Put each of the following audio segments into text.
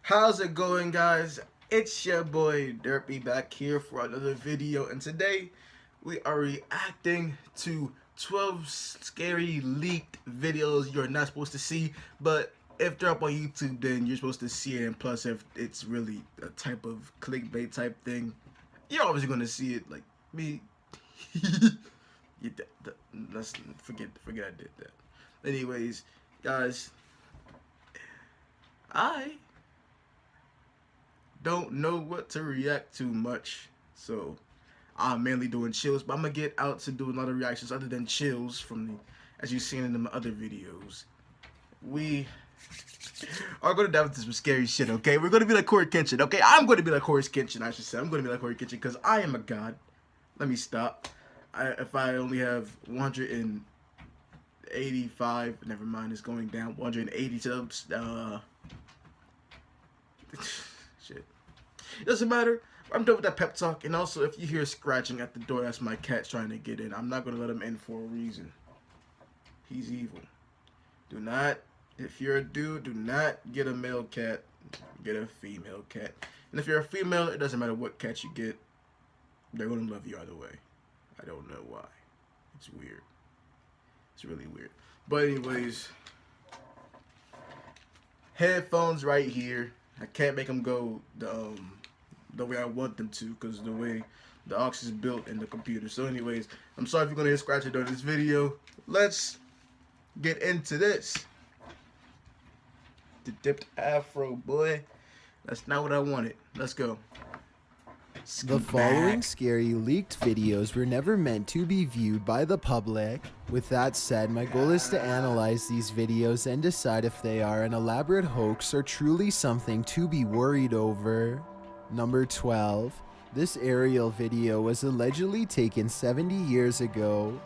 How's it going, guys? It's your boy Derpy back here for another video, and today we are reacting to 12 scary leaked videos you're not supposed to see, but if they're up on YouTube, then you're supposed to see it, and plus if it's really a type of clickbait type thing, you're obviously going to see it. Like me. Let's forget I did that. Anyways, guys, I don't know what to react to much, so I'm mainly doing chills, but I'm gonna get out to do a lot of reactions other than chills from the, as you've seen in the other videos. We are gonna dive into some scary shit, okay? We're gonna be like Corey Kenshin, okay? I'm gonna be like Corey Kenshin, I should say. I'm gonna be like Corey Kenshin because I am a god. Let me stop. If I only have 185, never mind, it's going down. 180 subs. Shit. It doesn't matter. I'm done with that pep talk. And also, if you hear scratching at the door, that's my cat trying to get in. I'm not going to let him in for a reason. He's evil. Do not, if you're a dude, do not get a male cat. Get a female cat. And if you're a female, it doesn't matter what cat you get. They're going to love you either way. I don't know why. It's weird. It's really weird. But anyways, headphones right here. I can't make them go the way I want them to because the way the aux is built in the computer. So anyways, I'm sorry if you're going to hear scratching during this video. Let's get into this. The dipped afro, boy. That's not what I wanted. Let's go. The following scary leaked videos were never meant to be viewed by the public. With that said, my goal is to analyze these videos and decide if they are an elaborate hoax or truly something to be worried over. Number 12. This aerial video was allegedly taken 70 years ago.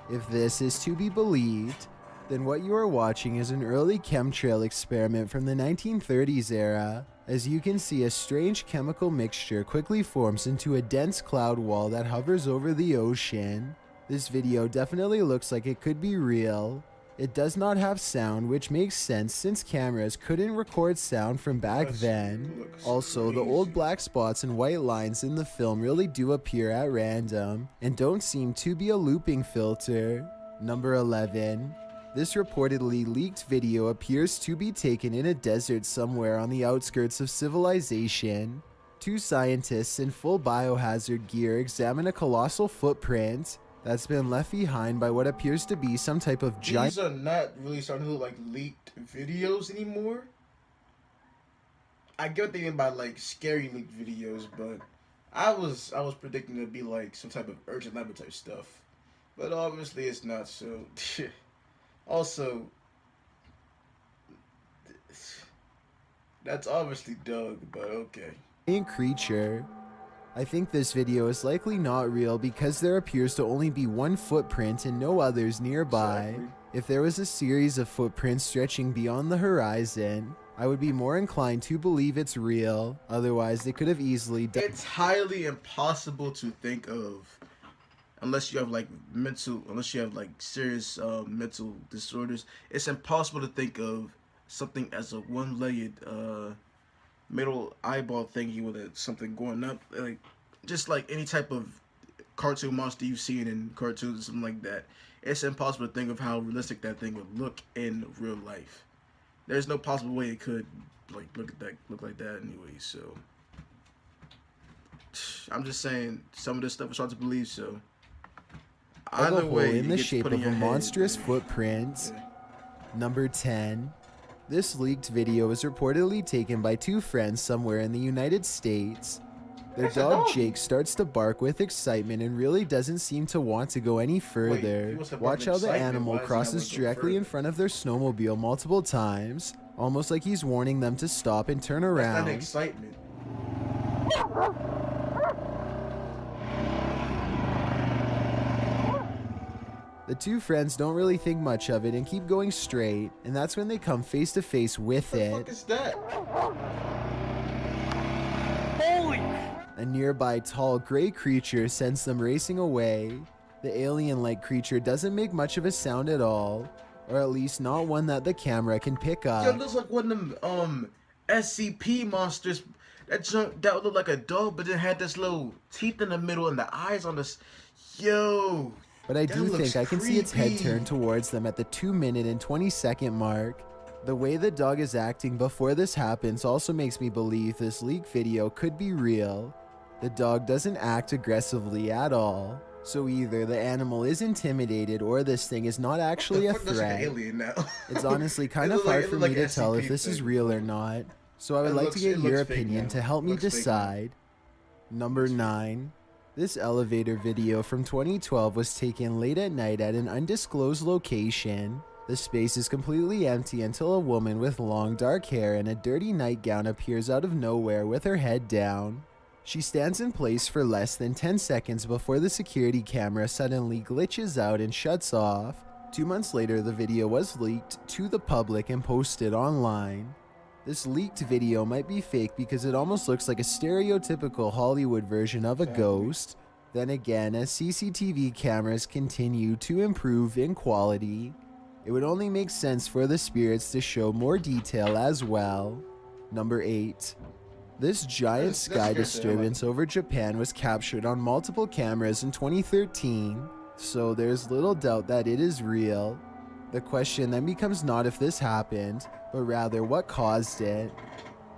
If this is to be believed, then what you are watching is an early chemtrail experiment from the 1930s era. As you can see, a strange chemical mixture quickly forms into a dense cloud wall that hovers over the ocean. This video definitely looks like it could be real. It does not have sound, which makes sense since cameras couldn't record sound from back then. Also, the old black spots and white lines in the film really do appear at random and don't seem to be a looping filter. Number 11. This reportedly leaked video appears to be taken in a desert somewhere on the outskirts of civilization. Two scientists in full biohazard gear examine a colossal footprint that's been left behind by what appears to be some type of giant— These are not really starting to look like leaked videos anymore. I get what they mean by like scary leaked videos, but I was predicting it to be like some type of urgent level type stuff. But obviously it's not, so also, that's obviously Doug, but okay. creature. I think this video is likely not real because there appears to only be one footprint and no others nearby. Exactly. If there was a series of footprints stretching beyond the horizon, I would be more inclined to believe it's real. Otherwise, they could have easily done— It's highly impossible to think of, unless you have like serious mental disorders. It's impossible to think of something as a one-legged middle eyeball thingy with something going up, like just like any type of cartoon monster you've seen in cartoons or something like that. It's impossible to think of how realistic that thing would look in real life. There's no possible way it could like look like that anyway. So I'm just saying some of this stuff is hard to believe. So either way, in the shape of a monstrous footprint. Yeah. Number 10. This leaked video was reportedly taken by two friends somewhere in the United States. Their dog Jake starts to bark with excitement and really doesn't seem to want to go any further. Watch how the animal crosses directly in front of their snowmobile multiple times, almost like he's warning them to stop and turn around. That's not excitement. The two friends don't really think much of it and keep going straight, and that's when they come face to face with it. What the fuck is that? Holy! A nearby tall gray creature sends them racing away. The alien-like creature doesn't make much of a sound at all, or at least not one that the camera can pick Yo, up. it looks like one of them SCP monsters. That junk that would look like a dog, but then had this little teeth in the middle and the eyes on this. Yo. But I that do looks think I can see its head creepy. turn towards them at the 2-minute and 20-second mark. The way the dog is acting before this happens also makes me believe this leak video could be real. The dog doesn't act aggressively at all. So either the animal is intimidated or this thing is not actually a What the fuck, that's like an threat. alien now. It's honestly It kind of look like- hard it for look me like to tell SCP if this is thing. real or not. So I would It like looks- to get it your looks fake opinion now. to help me Looks fake now. decide. Number 9. This elevator video from 2012 was taken late at night at an undisclosed location. The space is completely empty until a woman with long dark hair and a dirty nightgown appears out of nowhere with her head down. She stands in place for less than 10 seconds before the security camera suddenly glitches out and shuts off. 2 months later, the video was leaked to the public and posted online. This leaked video might be fake because it almost looks like a stereotypical Hollywood version of a ghost. Then again, as CCTV cameras continue to improve in quality, it would only make sense for the spirits to show more detail as well. Number 8. This giant That's sky scary, disturbance over Japan was captured on multiple cameras in 2013, so there's little doubt that it is real. The question then becomes not if this happened, but rather what caused it.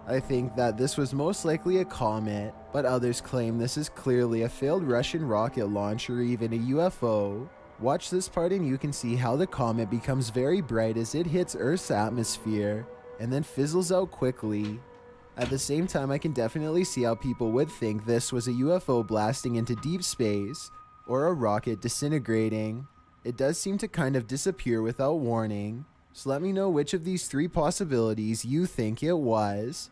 I think that this was most likely a comet, but others claim this is clearly a failed Russian rocket launch or even a UFO. Watch this part and you can see how the comet becomes very bright as it hits Earth's atmosphere, and then fizzles out quickly. At the same time, I can definitely see how people would think this was a UFO blasting into deep space, or a rocket disintegrating. It does seem to kind of disappear without warning, so let me know which of these 3 possibilities you think it was.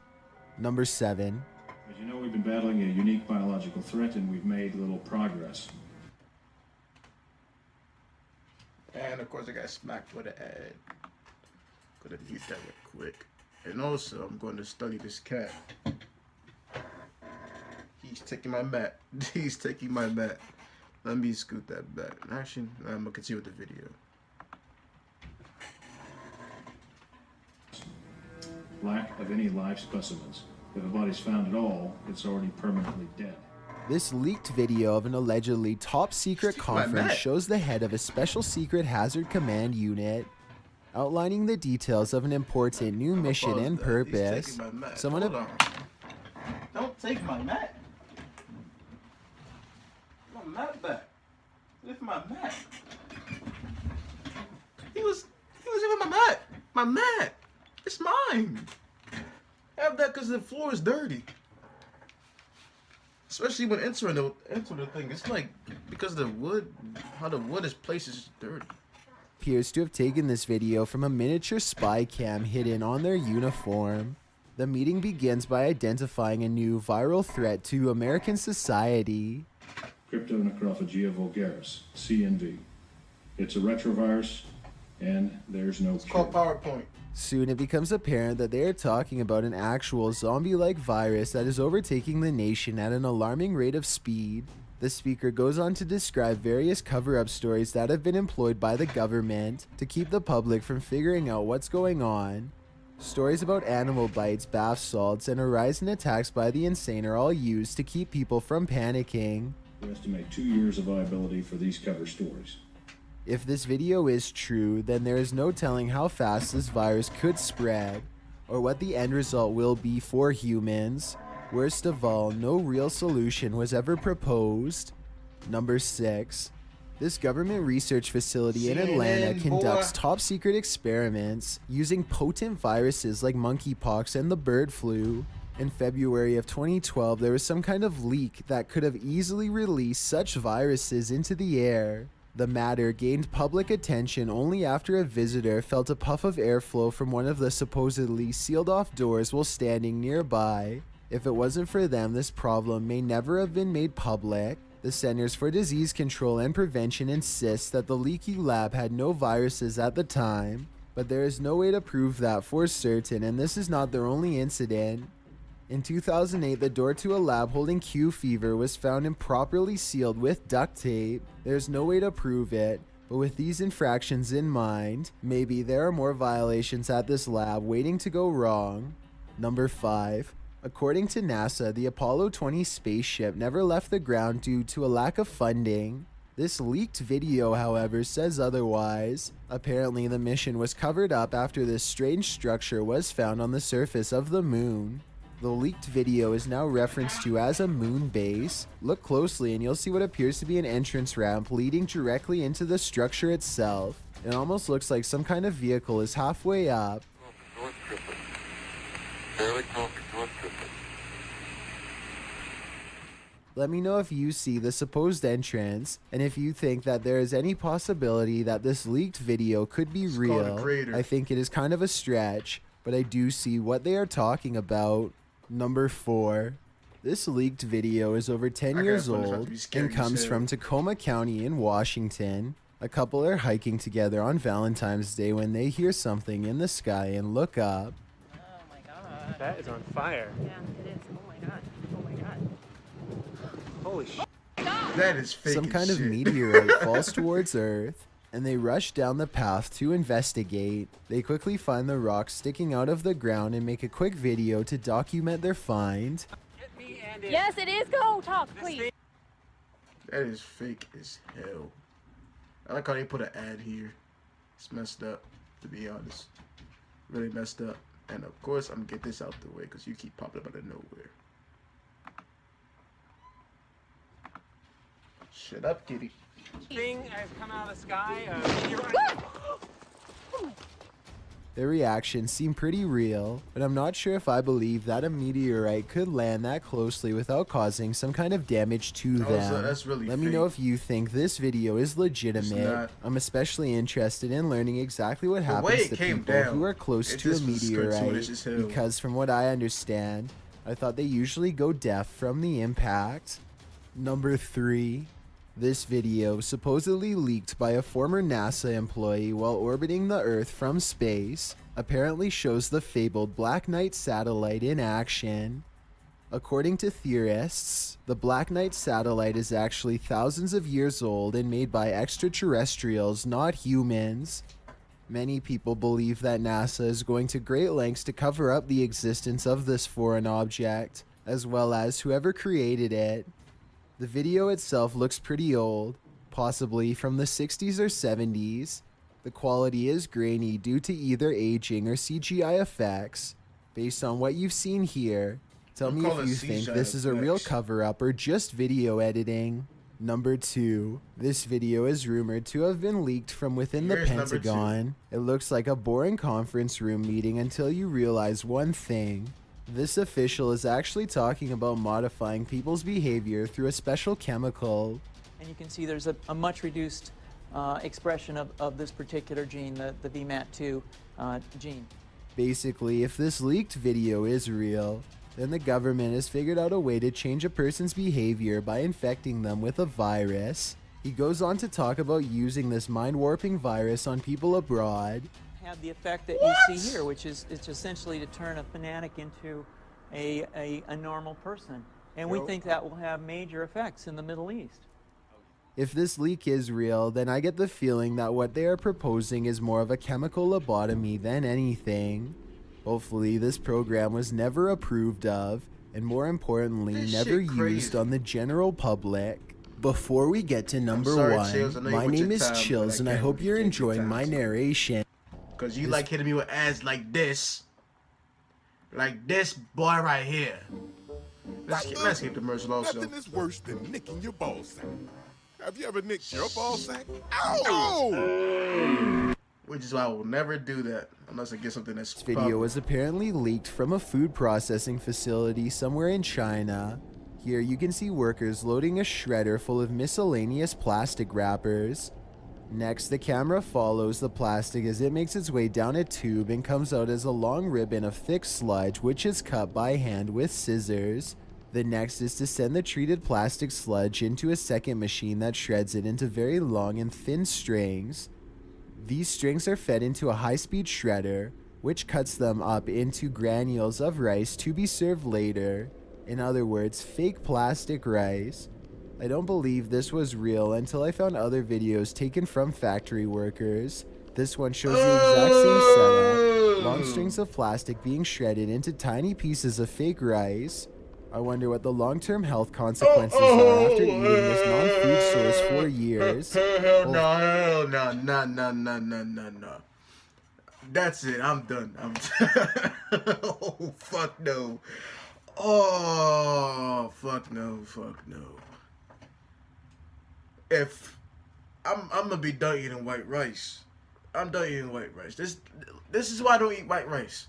Number 7. As you know, we've been battling a unique biological threat and we've made little progress. And of course, I got smacked with an ad. Gonna mute that real quick. And also, I'm going to study this cat. He's taking my mat. He's taking my mat. Let me scoot that back. Actually, I'm gonna continue with the video. Lack of any live specimens. If a body's found at all, it's already permanently dead. This leaked video of an allegedly top secret Stick my conference neck. shows the head of a special secret hazard command unit outlining the details of an important new mission Pause and that. purpose. He's taking my mat. Someone Hold on. Don't take my mat. My mat back. Lift my mat. He was even my mat. My mat. It's mine. Have that because the floor is dirty. Especially when entering the thing. It's like because the wood, how the wood is placed is dirty. Appears to have taken this video from a miniature spy cam hidden on their uniform. The meeting begins by identifying a new viral threat to American society. Cryptonecrophagia vulgaris, CNV. It's a retrovirus, and there's no It's cure. called PowerPoint. Soon it becomes apparent that they are talking about an actual zombie-like virus that is overtaking the nation at an alarming rate of speed. The speaker goes on to describe various cover-up stories that have been employed by the government to keep the public from figuring out what's going on. Stories about animal bites, bath salts, and a rise in attacks by the insane are all used to keep people from panicking. We estimate 2 years of viability for these cover stories. If this video is true, then there is no telling how fast this virus could spread, or what the end result will be for humans. Worst of all, no real solution was ever proposed. Number 6. This government research facility in Atlanta CNN, conducts boy. top secret experiments using potent viruses like monkeypox and the bird flu. In February of 2012, there was some kind of leak that could have easily released such viruses into the air. The matter gained public attention only after a visitor felt a puff of airflow from one of the supposedly sealed off doors while standing nearby. If it wasn't for them, this problem may never have been made public. The Centers for Disease Control and Prevention insists that the leaky lab had no viruses at the time, but there is no way to prove that for certain, and this is not their only incident. In 2008, the door to a lab holding Q fever was found improperly sealed with duct tape. There's no way to prove it, but with these infractions in mind, maybe there are more violations at this lab waiting to go wrong. Number 5. According to NASA, the Apollo 20 spaceship never left the ground due to a lack of funding. This leaked video, however, says otherwise. Apparently, the mission was covered up after this strange structure was found on the surface of the moon. The leaked video is now referenced to as a moon base. Look closely and you'll see what appears to be an entrance ramp leading directly into the structure itself. It almost looks like some kind of vehicle is halfway up. Let me know if you see the supposed entrance, and if you think that there is any possibility that this leaked video could be real. I think it is kind of a stretch, but I do see what they are talking about. Number 4. This leaked video is over 10 years old and comes from Tacoma County in Washington. A couple are hiking together on Valentine's Day when they hear something in the sky and look up. Oh my god. That is on fire. Yeah, it is. Oh my god. Oh my god. Holy shit. That is fake. Some kind as of shit. meteorite falls towards Earth, and they rush down the path to investigate. They quickly find the rock sticking out of the ground and make a quick video to document their find. Yes, it is. Go talk, please. That is fake as hell. I like how they put an ad here. It's messed up, to be honest. Really messed up. And of course, I'm gonna get this out the way because you keep popping up out of nowhere. Shut up, kitty. Thing has come out of the sky. Their reactions seem pretty real, but I'm not sure if I believe that a meteorite could land that closely without causing some kind of damage to them. That's really Let me fake. know if you think this video is legitimate. not. I'm especially interested in learning exactly what way happens it to came people down, who are close it to a just was meteorite, cartoonish as hell. because from what I understand, I thought they usually go deaf from the impact. Number 3. This video, supposedly leaked by a former NASA employee while orbiting the Earth from space, apparently shows the fabled Black Knight satellite in action. According to theorists, the Black Knight satellite is actually thousands of years old and made by extraterrestrials, not humans. Many people believe that NASA is going to great lengths to cover up the existence of this foreign object, as well as whoever created it. The video itself looks pretty old, possibly from the 60s or 70s. The quality is grainy due to either aging or CGI effects. Based on what you've seen here, tell me if you think this is a real cover-up or just video editing. Number 2. This video is rumored to have been leaked from within the Here's number Pentagon. It looks like a boring conference room meeting until you realize one thing. This official is actually talking about modifying people's behavior through a special chemical. And you can see there's a much reduced expression of this particular gene, the VMAT2 gene. Basically, if this leaked video is real, then the government has figured out a way to change a person's behavior by infecting them with a virus. He goes on to talk about using this mind-warping virus on people abroad. Have the effect that you see here, which is it's essentially to turn a fanatic into a normal person. And we think that will have major effects in the Middle East. If this leak is real, then I get the feeling that what they are proposing is more of a chemical lobotomy than anything. Hopefully, this program was never approved of, and more importantly, This never shit used crazy. on the general public. Before we get to number sorry, 1, Chills, I know you my put your name is time, but Chills, I and I can't hope really you're take your enjoying time, my so. narration. Because you like hitting me with ads like this. Like this boy right here. Let's get the commercial also. Nothing is worse than nicking your ball sack. Have you ever nicked your ball sack? Ow! Which is why I will never do that unless I get something that's This video was apparently leaked from a food processing facility somewhere in China. Here you can see workers loading a shredder full of miscellaneous plastic wrappers. Next, the camera follows the plastic as it makes its way down a tube and comes out as a long ribbon of thick sludge, which is cut by hand with scissors. The next is to send the treated plastic sludge into a second machine that shreds it into very long and thin strings. These strings are fed into a high-speed shredder, which cuts them up into granules of rice to be served later. In other words, fake plastic rice. I don't believe this was real until I found other videos taken from factory workers. This one shows the exact same setup. long strings of plastic being shredded into tiny pieces of fake rice. I wonder what the long-term health consequences are after eating this non-food source for years. Hell no, no. That's it. I'm done. Oh, fuck no. Oh, fuck no. If I'm gonna be done eating white rice. I'm done eating white rice. This is why I don't eat white rice.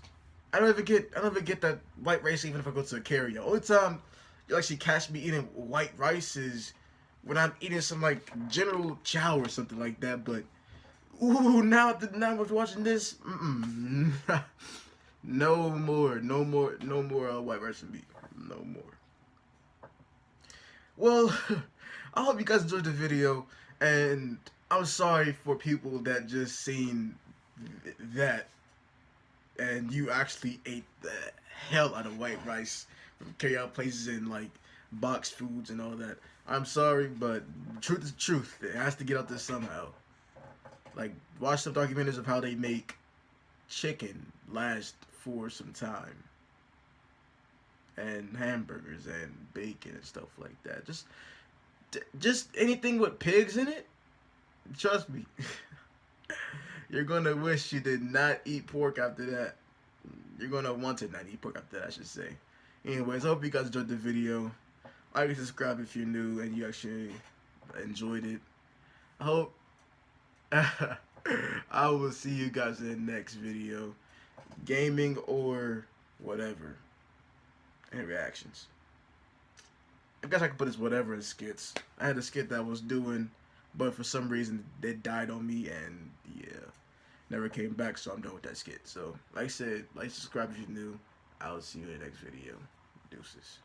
I don't ever get that white rice even if I go to a carry-out. Only time you actually catch me eating white rice is when I'm eating some like General Chow or something like that. But ooh, now after watching this, no more white rice for me. No more. Well, I hope you guys enjoyed the video, and I'm sorry for people that just seen that and you actually ate the hell out of white rice from carry-out places and like boxed foods and all that. I'm sorry, but truth is truth. It has to get out there somehow. Like, watch some documentaries of how they make chicken last for some time, and hamburgers and bacon and stuff like that. Just anything with pigs in it. Trust me. You're gonna wish you did not eat pork after that. You're gonna want to not eat pork after that, I should say. Anyways, I hope you guys enjoyed the video. Like and subscribe if you're new and you actually enjoyed it. I hope I will see you guys in the next video. Gaming or whatever. And reactions. I guess I could put this whatever in skits. I had a skit that I was doing, but for some reason it died on me, and yeah, never came back, so I'm done with that skit. So, like I said, like, subscribe if you're new. I'll see you in the next video. Deuces.